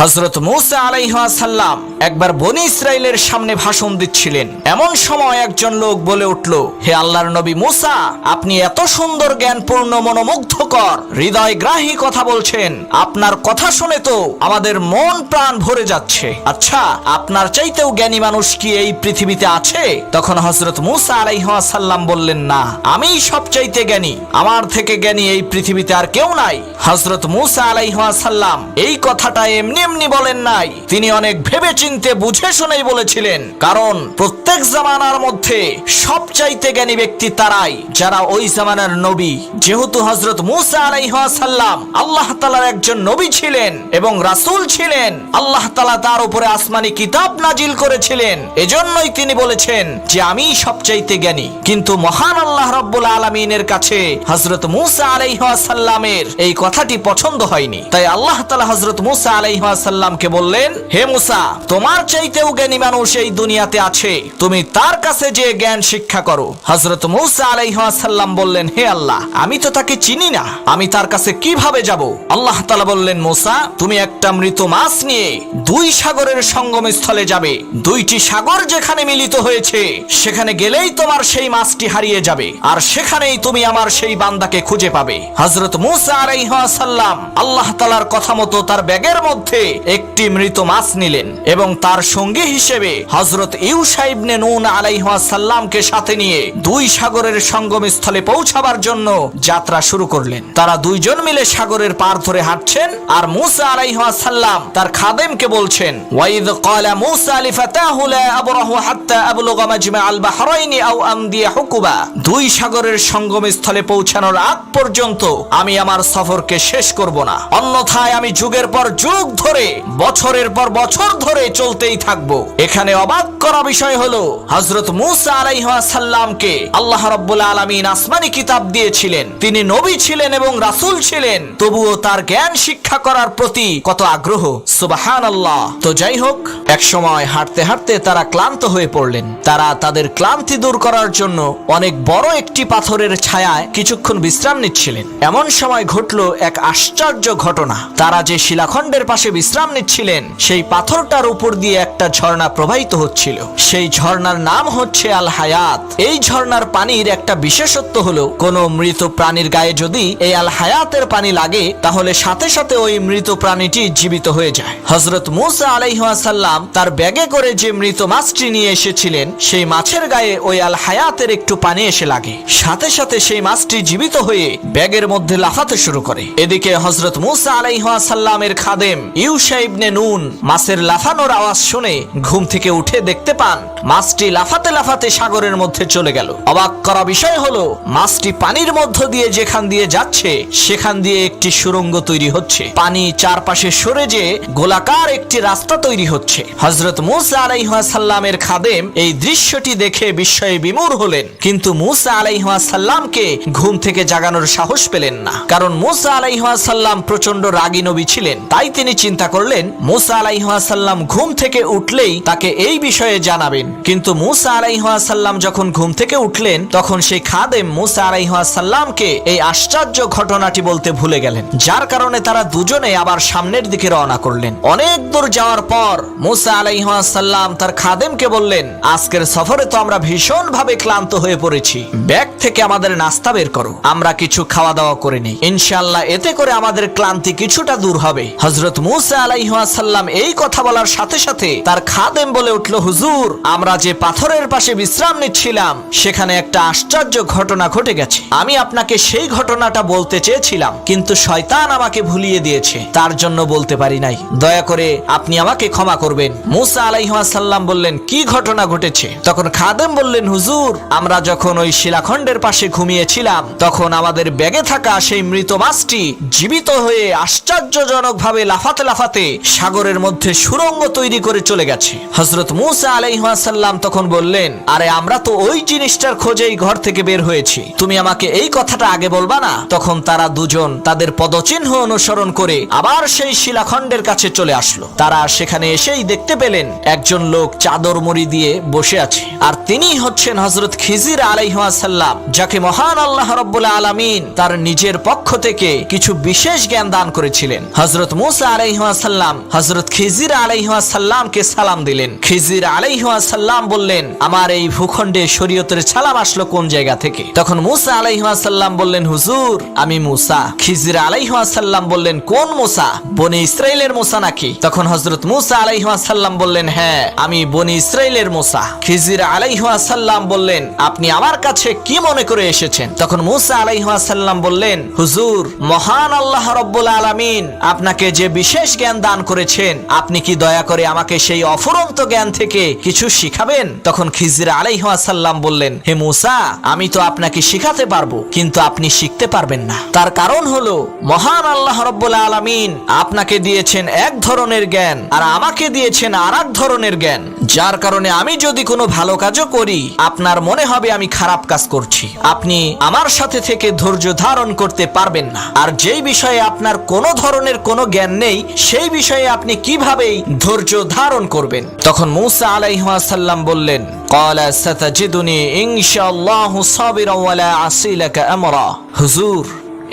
হযরত মূসা আলাইহিস সালাম একবার বনী ইসরাইলের সামনে ভাষণ দিচ্ছিলেন। এমন সময় একজন লোক বলে উঠল, হে আল্লাহর নবী মূসা, আপনি এত সুন্দর জ্ঞানপূর্ণ মনোমুগ্ধকর হৃদয়গ্রাহী কথা বলছেন, আপনার কথা শুনে তো আমাদের মন প্রাণ ভরে যাচ্ছে। আচ্ছা, আপনার চাইতেও জ্ঞানী মানুষ কি এই পৃথিবীতে আছে? তখন হযরত মূসা আলাইহিস সালাম বললেন, না, আমিই সবচাইতে জ্ঞানী, আমার থেকে জ্ঞানী এই পৃথিবীতে আর কেউ নাই। হযরত মূসা আলাইহিস সালাম এই কথাটা এমনি এমনি বলেন নাই, তিনি অনেক ভেবে চিন্তে বুঝে শুনেই বলেছিলেন। কারণ প্রত্যেক জামানার মধ্যে সবচাইতে জ্ঞানী ব্যক্তি তারাই যারা ওই জামানার নবী। যেহেতু হযরত মূসা আলাইহিস সালাম আল্লাহ তাআলার একজন নবী ছিলেন এবং রাসূল ছিলেন, আল্লাহ তাআলা তার উপরে আসমানি কিতাব নাজিল করেছিলেন, এজন্যই তিনি বলেছেন যে আমিই সবচাইতে জ্ঞানী। কিন্তু মহান আল্লাহ রাব্বুল আলামিনের কাছে হযরত মূসা আলাইহিস সালামের এই কথাটি পছন্দ হয়নি। তাই আল্লাহ তাআলা হযরত মূসা আলাইহিস সালামকে বললেন, হে মূসা, তোমার চাইতেও জ্ঞানী মানুষ এই দুনিয়াতে আছে, তুমি তার কাছে যে জ্ঞান শিক্ষা করো। হযরত মূসা আলাইহিস সালাম বললেন, হে আল্লাহ, আমি তো তাকে চিনি না, আমি তার কাছে কিভাবে যাব? আল্লাহ তাআলা বললেন, মূসা, তুমি একটা মৃত মাছ নিয়ে দুই সাগরের সঙ্গম স্থলে যাবে। দুইটি সাগর যেখানে মিলিত হয়েছে সেখানে গেলেই তোমার সেই মাছটি হারিয়ে যাবে, আর সেখানেই তুমি আমার সেই বান্দাকে খুঁজে পাবে। হযরত মূসা আলাইহিস সালাম আল্লাহ তাআলার কথা মতো তার ব্যাগের মধ্যে একটি মৃত মাছ নিলেন এবং তার সঙ্গী হিসেবে হযরত ইউশা ইবনে নুন আলাইহিস সালামকে সাথে নিয়ে দুই সাগরের সঙ্গম স্থলে পৌঁছাবার জন্য যাত্রা শুরু করলেন। তারা দুইজন মিলে সাগরের পার ধরে হাঁটছেন, আর মূসা আলাইহিস সালাম তার খাদেমকে বলছেন, ওয়াইদ ক্বালা মূসা লিফাতাহু লা আবরাহু হাত্তা আবলুগা মাজমাআল বাহরাইনি আও আমদি হুকুবা। দুই সাগরের সঙ্গম স্থলে পৌঁছানোর আগ পর্যন্ত আমি আমার সফরকে শেষ করব না, অন্যথায় আমি যুগের পর যুগ ধরে, বছরের পর বছর ধরে চলতেই থাকব। এখানে অবাক করা বিষয় হলো, হযরত মূসা আলাইহিস সালামকে আল্লাহ রাব্বুল আলামিন আসমানি কিতাব দিয়েছিলেন, তিনি নবী ছিলেন এবং রাসূল ছিলেন, তবুও তার জ্ঞান শিক্ষা করার প্রতি কত আগ্রহ! সুবহানাল্লাহ। তো যাই হোক, এক সময় হাঁটতে হাঁটতে তারা ক্লান্ত হয়ে পড়লেন। তারা তাদের ক্লান্তি দূর করার জন্য অনেক বড় একটি পাথরের ছায়ায় কিছুক্ষণ বিশ্রাম নিচ্ছিলেন। এমন সময় ঘটল এক আশ্চর্য ঘটনা। তারা যে শিলাখণ্ডের পাশে বিশ্রাম নিচ্ছিলেন, সেই পাথরটার উপর দিয়ে একটা ঝর্ণা প্রবাহিত হচ্ছিল। সেই ঝর্ণার নাম হচ্ছে আল হায়াত। এই ঝর্ণার পানির একটা বিশেষত্ব হলো, কোন মৃত প্রাণীর গায়ে যদি এই আল হায়াতের পানি লাগে, তাহলে সাথে সাথে ওই মৃত প্রাণীটি জীবিত হয়ে যায়। হযরত মূসা আলাইহিস সালাম তার ব্যাগে করে যে মৃত মাছটি নিয়ে এসেছিলেন, সেই মাছের গায়ে ওই আল হায়াতের একটু পানি এসে লাগে, সাথে সাথে সেই মাছটি জীবিত হয়ে ব্যাগের মধ্যে লাফাতে শুরু করে। এদিকে হযরত মূসা আলাইহিস সালামের খাদেম ইউশা ইবনে নুন মাছের লাফানোর আওয়াজ শুনে ঘুম থেকে উঠে দেখতে পান মাছটি লাফাতে লাফাতে সাগরের মধ্যে চলে গেল। অবাক করা বিষয় হলো, মাছটি পানির মধ্য দিয়ে যেখান দিয়ে যাচ্ছে সেখান দিয়ে একটি সুড়ঙ্গ তৈরি হচ্ছে, পানি চারপাশে সরে যে গোলাকার একটি রাস্তা তৈরি হচ্ছে। হযরত মূসা আলাইহিস সালামের খাদেম এই দৃশ্যটি দেখে বিস্ময়ে বিমূঢ় হলেন, কিন্তু মূসা আলাইহিস সালামকে ঘুম থেকে জাগানোর সাহস পেলেন না। কারণ মূসা আলাইহিস সালাম প্রচন্ড রাগী নবী ছিলেন। তাই তিনি চিন্তা করলেন, মূসা আলাইহিস সালাম ঘুম থেকে উঠলেই তাকে এই বিষয়ে জানাবেন। কিন্তু মূসা আলাইহিস সালাম যখন ঘুম থেকে উঠলেন, তখন সেই খাদেম মূসা আলাইহিস সালামকে এই আশ্চর্য ঘটনাটি বলতে ভুলে গেলেন, যার কারণে তারা দুজনে আবার সামনের দিকে রওনা করলেন। অনেক দূর যাওয়ার পর মূসা আলাইহিস সালাম তার খাদেমকে বললেন, আজকের সফরে তো আমরা ভীষণ ভাবে ক্লান্ত হয়ে পড়েছি, ব্যাগ থেকে আমাদের নাস্তা বের করো, আমরা কিছু খাওয়া দাওয়া করে নিই, ইনশাআল্লাহ এতে করে আমাদের ক্লান্তি কিছুটা দূর হবে। হযরত মূসা আলাইহিস সালাম এই কথা বলার সাথে সাথে তার খাদেম বলে উঠল, হুজুর, আমরা যে পাথরের পাশে বিশ্রাম নিচ্ছিলাম সেখানে একটা আশ্চর্য ঘটনা ঘটে গেছে। আমি আপনাকে সেই ঘটনাটা বলতে চেয়েছিলাম, কিন্তু শয়তান আমাকে ভুলিয়ে দিয়েছে, তার জন্য বলতে পারি নাই, দয়া করে আপনি আমাকে ক্ষমা করবেন। মূসা আলাইহিস সালাম বললেন, কি ঘটনা ঘটেছে? তখন খাদেম বললেন, হুজুর, আমরা যখন ওই শিলাখণ্ডের পাশে ঘুমিয়েছিলাম, তখন আমাদের ব্যাগে থাকা সেই মৃত মাছটি জীবিত হয়ে আশ্চর্যজনক ভাবে লাফাতে লাফাতে সাগরের মধ্যে সুড়ঙ্গ তৈরি করে চলে গেছে। হযরত মূসা আলাইহিস সালাম সাল্লাম তখন বললেন, আরে আমরা তো ওই জিনিসটার খোঁজেই ঘর থেকে বের হয়েছি, তুমি আমাকে এই কথাটা আগে বলবা না? তখন তারা দুজন তাদের পদচিহ্ন অনুসরণ করে আবার সেই শিলাখণ্ডের কাছে চলে আসলো। তারা সেখানে এসেই দেখতে পেলেন একজন লোক চাদর মুড়ি দিয়ে বসে আছে, আর তিনি হচ্ছেন হযরত খিজির আলাইহিস সালাম, যাকে মহান আল্লাহ রাব্বুল আলামিন তার নিজের পক্ষ থেকে কিছু বিশেষ জ্ঞান দান করেছিলেন। হযরত মূসা আলাইহিস সালাম হযরত খিজির আলাইহিস সালামকে সালাম দিলেন। খিজির আলাইহিস সালাম বললেন, আমার এই ভূখণ্ডে শরীয়তের সালাম আসলো কোন জায়গা থেকে? তখন মূসা আলাইহিস সালাম বললেন, হুজুর আমি মূসা। খিজির আলাইহিস সালাম বললেন, কোন মূসা? বনি ইসরাইলের মূসা নাকি? তখন হযরত মূসা আলাইহিস সালাম বললেন, হ্যাঁ আমি বনি ইসরাইলের মূসা। খিজির আলাইহিস সালাম বললেন, আপনি আমার কাছে কি মনে করে এসেছেন? তখন মূসা আলাইহিস সালাম বললেন, হুজুর মহান আল্লাহ রাব্বুল আলামিন আপনাকে যে বিশেষ জ্ঞান দান করেছেন, আপনি কি দয়া করে আমাকে সেই অফুরন্ত জ্ঞান থেকে কিছু শিখাবেন? তখন খিজির আলাইহিস সালাম বললেন, হে মূসা আমি তো আপনাকে শিখাতে পারবো, কিন্তু আপনি শিখতে পারবেন না। তার কারণ হলো মহান আল্লাহ রাব্বুল আলামিন আপনাকে দিয়েছেন এক ধরনের জ্ঞান আর আমাকে দিয়েছেন আরেক ধরনের জ্ঞান, যার কারণে আমি যদি কোনো ভালো কাজও করি আপনার মনে হবে আমি খারাপ কাজ করছি। আপনি আমার সাথে থেকে ধৈর্য ধারণ করতে পারবেন না, আর যেই বিষয়ে আপনার কোনো ধরনের কোনো জ্ঞান নেই সেই বিষয়ে আপনি কিভাবে ধৈর্য ধারণ করবেন? তখন মূসা আলাইহিস সালাম বললেন, ক্বালা সাতাজিদুনি ইনশাআল্লাহু সাবিরান ওয়া লা আসি লাকা আমরা। হুজুর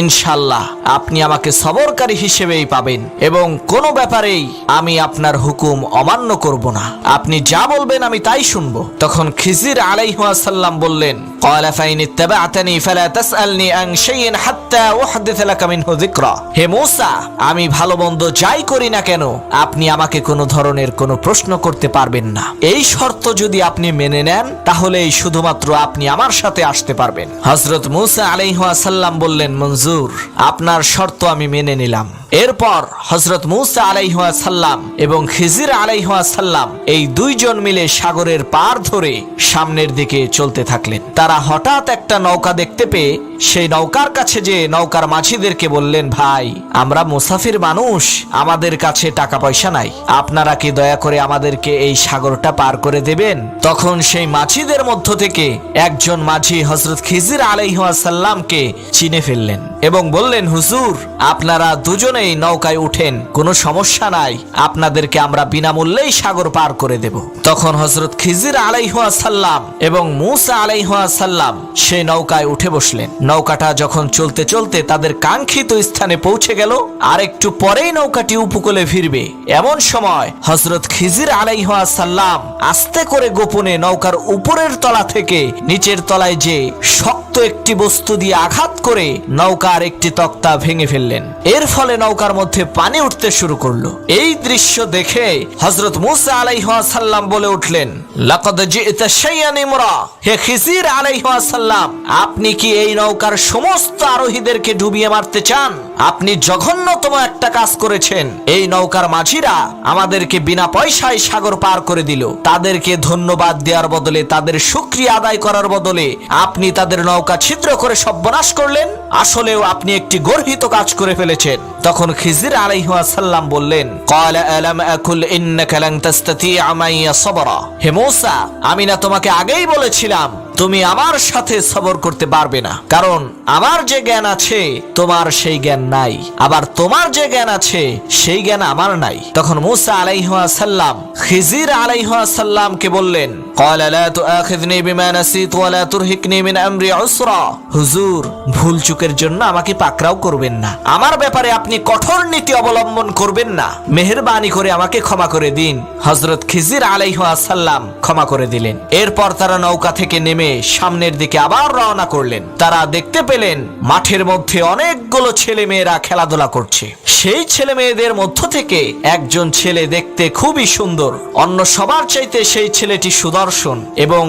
ইনশাআল্লাহ আপনি আমাকে সবরকারী হিসেবেই পাবেন এবং কোনো ব্যাপারেই আমি আপনার হুকুম অমান্য করব না, আপনি যা বলবেন আমি তাই শুনবো। তখন খিজির আলাইহিস সালাম বললেন, ক্বালা ফাইন ইত্তাবা'তানি ফালা তাসআলনি আন শাইইন হাত্তা উহদিস লাকা মিনহু যিকরা। হে মূসা আমি ভালো মন্দ যাই করি না কেন আপনি আমাকে কোনো ধরনের কোনো প্রশ্ন করতে পারবেন না। এই শর্ত যদি আপনি মেনে নেন তাহলেই শুধুমাত্র আপনি আমার সাথে আসতে পারবেন। হযরত মূসা আলাইহিস সালাম বললেন, মঞ্জুর, আপনার শর্ত আমি মেনে নিলাম। এরপর হযরত মূসা আলাইহিস সালাম এবং খিজির আলাইহিস সালাম এই দুইজন মিলে সাগরের পার ধরে সামনের দিকে চলতে থাকলেন। তারা হঠাৎ একটা নৌকা দেখতে পেয়ে সেই নৌকার কাছে যে নৌকার মাঝিদেরকে বললেন, ভাই আমরা মুসাফির মানুষ, আমাদের কাছে টাকা পয়সা নাই, আপনারা কি দয়া করে আমাদেরকে এই সাগরটা পার করে দেবেন? তখন সেই মাঝিদের মধ্য থেকে একজন মাঝি হযরত খিজির আলাইহিস সালামকে চিনে ফেললেন এবং বললেন, হুজুর আপনারা দুজনেই নৌকায় উঠেন, কোনো সমস্যা নাই, আপনাদেরকে আমরা বিনামূল্যেই সাগর পার করে দেব। তখন হযরত খিজির আলাইহিস সালাম এবং মূসা আলাইহিস সালাম সেই নৌকায় উঠে বসলেন। নৌকাটা যখন চলতে চলতে তাদের কাঙ্ক্ষিত স্থানে পৌঁছে গেল, আর একটু পরেই নৌকাটি উপকূলে ফিরবে, এমন সময় হযরত খিজির আলাইহিস সালাম আস্তে করে গোপনে নৌকার উপরের তলা থেকে নিচের তলায় যে শক্ত একটি বস্তু দিয়ে আঘাত করে নৌকার একটি তক্তা ভেঙে ফেললেন। এর ফলে নৌকার মধ্যে পানি উঠতে শুরু করলো। এই দৃশ্য দেখে হযরত মূসা আলাইহিস সালাম বলে উঠলেন, লাকাদ জি'তা শাইআন ইমরা। হে খিজির আলাইহিস সালাম আপনি কি এই নৌকার সমস্ত আরোহীদেরকে ডুবিয়ে মারতে চান? আপনি জঘন্যতম একটা কাজ করেছেন। এই নৌকার মাঝিরা আমাদেরকে বিনা পয়সায় সাগর পার করে দিল, তাদেরকে ধন্যবাদ দেওয়ার বদলে, তাদের শুকরিয়া আদায় করার বদলে আপনি তাদের নৌকা ছিদ্র করে সর্বনাশ করলেন। আসলেও আপনি একটি গর্হিত কাজ করে ফেলেছেন। তখন খিজির আলাইহিস সালাম বললেন, ক্বালা আলাম আকুল ইন্নাকা লান তাসতাতিআ মাইয়া সাবরা। হে মূসা আমি না তোমাকে আগেই বলেছিলাম তুমি আমার সাথে সবর করতে পারবে না, কারণ আমার যে জ্ঞান আছে তোমার সেই জ্ঞান নাই, আবার তোমার যে জ্ঞান আছে সেই জ্ঞান আমার নাই। তখন মূসা আলাইহিস সালাম খিজির আলাইহিস সালামকে বললেন, ক্বালা লা তুআখিযনি বিমা নাসিত ওয়া লা তুরহিকনি মিন আমরি উসরা। হুজুর ভুল চুকের জন্য আমাকে পাকড়াও করবেন না, আমার ব্যাপারে আপনি কঠোর নীতি অবলম্বন করবেন না, মেহেরবানি করে আমাকে ক্ষমা করে দিন। হযরত খিজির আলাইহিস সালাম ক্ষমা করে দিলেন। এরপর তারা নৌকা থেকে নেমে সামনের দিকে আবার রওনা করলেন। তারা দেখতে পেলেন মাঠের মধ্যে অনেকগুলো ছেলে মেয়েরা খেলাধুলা করছে। সেই ছেলে মেয়েদের মধ্য থেকে একজন ছেলে দেখতে খুবই সুন্দর, অন্য সবার চাইতে সেই ছেলেটি সুদর্শন এবং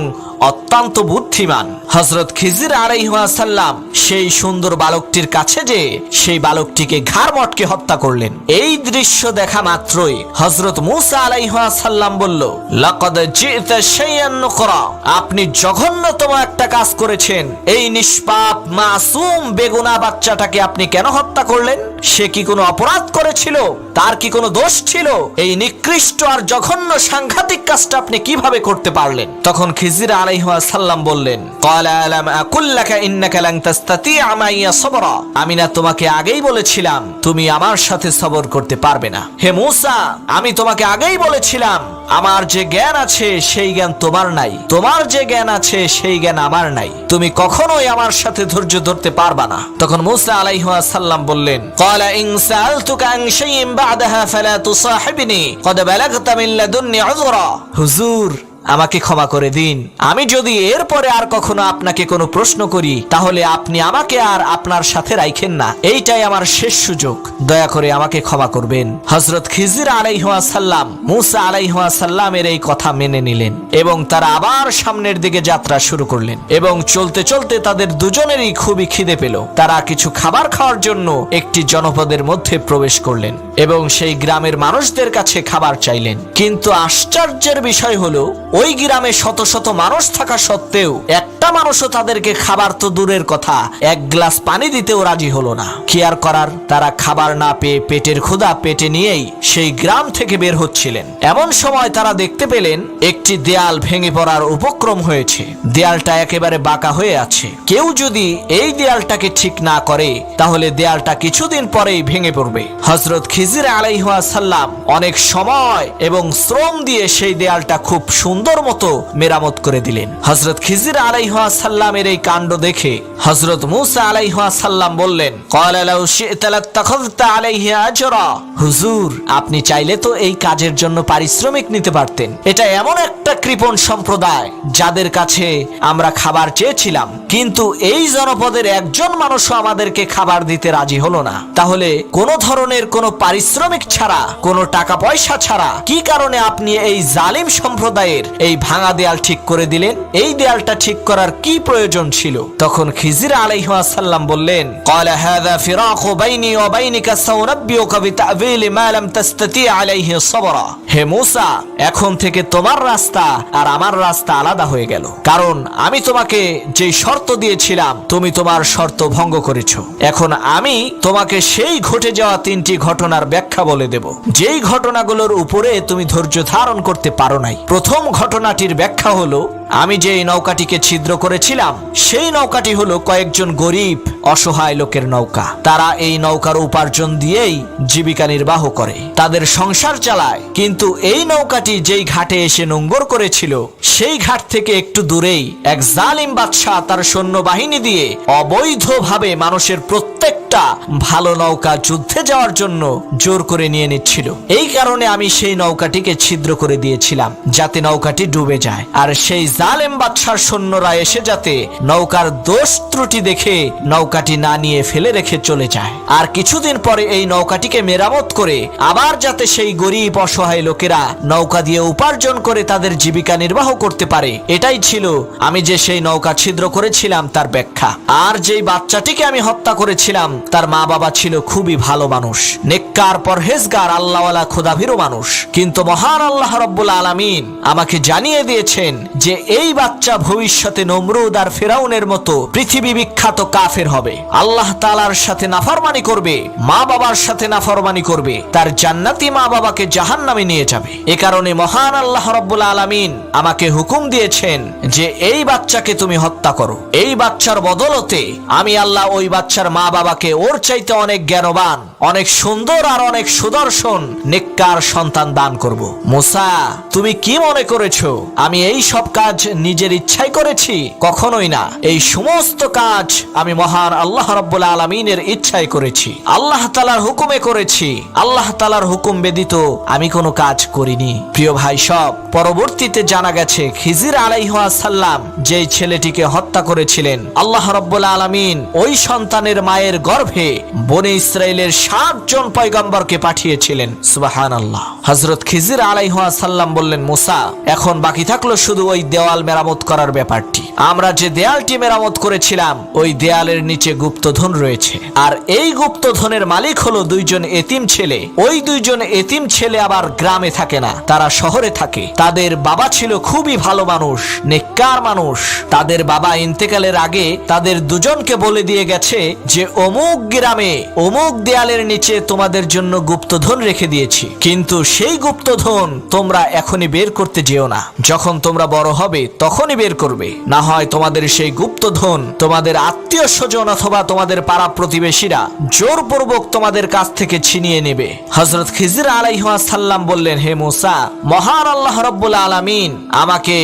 অত্যন্ত বুদ্ধিমান। হযরত খিজির আলাইহিস সালাম সেই সুন্দর বালকটির কাছে যে সেই বালকটিকে ঘাড় মটকে হত্যা করলেন। এই দৃশ্য দেখা মাত্রই হযরত মূসা আলাইহিস সালাম বলল, লাকাদ জি'তা শাইআন নুকরা। আপনি জঘন্যতম একটা কাজ করেছেন। এই নিষ্পাপ মাসুম বেগুনা বাচ্চাটাকে আপনি কেন হত্যা করলেন? সে কি কোনো অপরাধ করেছিল? তার কি কোনো দোষ ছিল? এই নিকৃষ্ট আর জঘন্য সাংঘাতিক কাজটা আপনি কিভাবে করতে পারলেন? তখন খিজির আলাইহিস সালাম বললেন, ক্বালা আলাম আকুল লাকা ইন্নাকা লান তাসতাতিআ মাইয়া সাবরা। আমি না তোমাকে আগেই বলেছিলাম তুমি আমার সাথে সবর করতে পারবে না? হে মূসা, আমি তোমাকে আগেই বলেছিলাম আমার যে জ্ঞান আছে সেই জ্ঞান তোমার নাই, তোমার যে জ্ঞান আছে সেই জ্ঞান আমার নাই, তুমি কখনোই আমার সাথে ধৈর্য ধরতে পারবা না। তখন মূসা আলাইহিস সালাম বললেন, ক্বালা ইন সাআলতুকা আন শাইইন বা'দাহা ফালা তুসাহিবনি ক্বাদ বালাগতা মিন লাদুন্নি উযরা। হুজুর, আমাকে ক্ষমা করে দিন। আমি যদি এরপরে আর কখনো আপনাকে কোনো প্রশ্ন করি তাহলে আপনি আমাকে আর আপনার সাথে রাখেন না। এইটাই আমার শেষ সুযোগ, দয়া করে আমাকে ক্ষমা করবেন। হযরত খিজির আলাইহিস সালাম মূসা আলাইহিস সালামের এই কথা মেনে নিলেন এবং তারা আবার সামনের দিকে যাত্রা শুরু করলেন। এবং চলতে চলতে তাদের দুজনেরই খুবই খিদে পেল। তারা কিছু খাবার খাওয়ার জন্য একটি জনপদের মধ্যে প্রবেশ করলেন এবং সেই গ্রামের মানুষদের কাছে খাবার চাইলেন। কিন্তু আশ্চর্যের বিষয় হলো, ওই গ্রামে শত শত মানুষ থাকা সত্ত্বেও একটা মানুষও তাদেরকে খাবার তো দূরের কথা, এক গ্লাস পানি দিতেও রাজি হলো না। কি আর করার, তারা খাবার না পেয়ে পেটের ক্ষুধা পেটে নিয়েই সেই গ্রাম থেকে বের হচ্ছিলেন। এমন সময় তারা দেখতে পেলেন একটি দেয়াল ভেঙে পড়ার উপক্রম হয়েছে। দেয়ালটা একেবারে বাঁকা হয়ে আছে। কেউ যদি এই দেয়ালটাকে ঠিক না করে তাহলে দেয়ালটা কিছুদিন পরেই ভেঙে পড়বে। হযরত খিজির আলাইহিস সালাম অনেক সময় এবং শ্রম দিয়ে সেই দেয়ালটা খুব সুন্দর মতো মেরামত করে দিলেন। হযরত খিজির আলাইহিস সালামের এই কাণ্ড দেখে হযরত মূসা আলাইহিস সালাম বললেন, ক্বালা লাউ শি'তা লাত্তাখাযতা আলাইহি আজরা। হুজুর, আপনি চাইলে তো এই কাজের জন্য পারিশ্রমিক নিতে পারতেন। এটা এমন একটা কৃপণ সম্প্রদায় যাদের কাছে আমরা খাবার চেয়েছিলাম, কিন্তু এই জনপদের একজন মানুষও আমাদেরকে খাবার দিতে রাজি হলো না। তাহলে কোন ধরনের কোনো পারিশ্রমিক ছাড়া, কোনো টাকা পয়সা ছাড়া কি কারণে আপনি এই জালিম সম্প্রদায়ের এই ভাঙা দেয়াল ঠিক করে দিলেন? এই দেয়ালটা ঠিক করার কি প্রয়োজন ছিল? তখন খিজির আলাইহিস সালাম বললেন, ক্বালা হাযা ফিরাকু বাইনি ওয়া বাইনিকা সাউনাব্বিউকা বিতা'বিল মা লাম তাসতাতি আলাইহি সাবরা। হে মূসা, এখন থেকে তোমার রাস্তা আর আমার রাস্তা আলাদা হয়ে গেল, কারণ আমি তোমাকে যেই শর্ত দিয়েছিলাম তুমি তোমার শর্ত ভঙ্গ করেছো। এখন আমি তোমাকে সেই ঘটে যাওয়া তিনটি ঘটনার ব্যাখ্যা বলে দেব, যেই ঘটনাগুলোর উপরে তুমি ধৈর্য ধারণ করতে পারো নাই। প্রথম ঘটনাটির ব্যাখ্যা হলো, আমি যে নৌকাটিকে ছিদ্র করেছিলাম সেই নৌকাটি হলো কয়েকজন গরিব অসহায় লোকের নৌকা। তারা এই নৌকার উপার্জন দিয়েই জীবিকা নির্বাহ করে, তাদের সংসার চালায়। কিন্তু এই নৌকাটি যেই ঘাটে এসে নোঙ্গর করেছিল সেই ঘাট থেকে একটু দূরেই এক জালিম বাদশা তার সৈন্যবাহিনী দিয়ে অবৈধভাবে মানুষের প্রত্যেকটা ভালো নৌকা যুদ্ধে যাওয়ার জন্য জোর করে নিয়ে নিচ্ছিল। এই কারণে আমি সেই নৌকাটিকে ছিদ্র করে দিয়েছিলাম যাতে নৌকাটি ডুবে যায়, আর সেই জালেম বাদশার সৈন্যরা এসে যাতে নৌকার দোষ ত্রুটি দেখে নৌকাটি না নিয়ে ফেলে রেখে চলে যায়। আর কিছুদিন পরে এই নৌকাটিকে মেরামত করে আবার যাতে সেই গরিব অসহায় লোকেরা নৌকা দিয়ে উপার্জন করে তাদের জীবিকা নির্বাহ করতে পারে, এটাই ছিল আমি যে সেই নৌকা ছিদ্র করেছিলাম তার ব্যাখ্যা। আর যেই বাচ্চাটিকে আমি হত্যা করেছিলাম তার মা বাবা ছিল খুবই ভালো মানুষ, নেককার পরহেজগার আল্লাহওয়ালা খোদাভীরু মানুষ। কিন্তু মহান আল্লাহ রাব্বুল আলামিন আমাকে জানিয়ে দিয়েছেন যে এই বাচ্চা ভবিষ্যতে নমরুদ আর ফিরাউনের মতো পৃথিবী বিখ্যাত কাফের হবে, আল্লাহ তাআলার সাথে নাফরমানি করবে, মা বাবার সাথে নাফরমানি করবে, তার জান্নাতি মা বাবাকে জাহান্নামে নিয়ে যাবে। এ কারণে মহান আল্লাহ রাব্বুল আলামিন আমাকে হুকুম দিয়েছেন যে এই বাচ্চাকে তুমি হত্যা করো। এই বাচ্চার বদলতে আমি আল্লাহ ওই বাচ্চার মা বাবাকে ওর চাইতে অনেক জ্ঞানবান, অনেক সুন্দর আর অনেক সুদর্শন নেককার সন্তান দান করব। মূসা, তুমি কি মনে করেছো আমি এই সব কাজ নিজের ইচ্ছাই করেছি? কখনোই না। এই সমস্ত কাজ আমি মহান আল্লাহ রাব্বুল আলামিনের ইচ্ছায় করেছি, আল্লাহ তাআলার হুকুমে করেছি। আল্লাহ তাআলার হুকুম ব্যতীত আমি কোনো কাজ করিনি। প্রিয় ভাই সব, পরবর্তীতে জানা গেছে খিজির আলাইহিস সালাম যেই ছেলেটিকে হত্যা করেছিলেন, আল্লাহ রাব্বুল আলামিন ওই সন্তানের মায়ের গর্ভে বনি ইসরাইলের 7 জন পয়গম্বরকে পাঠিয়েছিলেন। সুবহানাল্লাহ। হযরত খিজির আলাইহিস সালাম বললেন, মূসা, এখন বাকি থাকলো শুধু ওই দেওয়াল মেরামত করার ব্যাপারটি। আমরা যে দেয়ালটি মেরামত করেছিলাম ওই দেয়ালের নিচে গুপ্তধন রয়েছে, আর এই গুপ্তধনের মালিক হলো দুইজন এতিম ছেলে। ওই দুইজন এতিম ছেলে আবার গ্রামে থাকে না, তারা শহরে থাকে। তাদের বাবা ছিল খুবই ভালো মানুষ, নেককার মানুষ। তাদের বাবা ইন্তেকালের আগে তাদের দুজনকে বলে দিয়ে গেছে যে অমুক গ্রামে অমুক দেয়ালের নিচে তোমাদের জন্য গুপ্তধন রেখে দিয়েছি, কিন্তু সেই গুপ্তধন তোমরা এখনই বের করতে যেও না, যখন তোমরা বড় হবে তখনই বের করবে, না হয় তোমাদের সেই গুপ্তধন তোমাদের আত্মীয় স্বজন অথবা তোমাদের পাড়া প্রতিবেশীরা জোরপূর্বক তোমাদের কাছ থেকে ছিনিয়ে নেবে। হযরত খিজির আলাইহিস সালাম বললেন, হে মূসা, মহান আল্লাহ রাব্বুল আলামিন আমাকে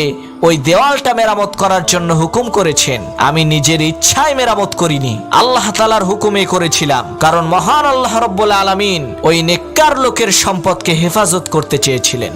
ওই দেওয়ালটা মেরামত করার জন্য হুকুম করেছেন, আমি নিজের ইচ্ছায় মেরামত করিনি, আল্লাহ তাআলার হুকুমে করেছিলাম, কারণ মহান আল্লাহ রাব্বুল আলামিন ওই নেককার লোকের সম্পদকে হেফাজত করতে চেয়েছিলেন।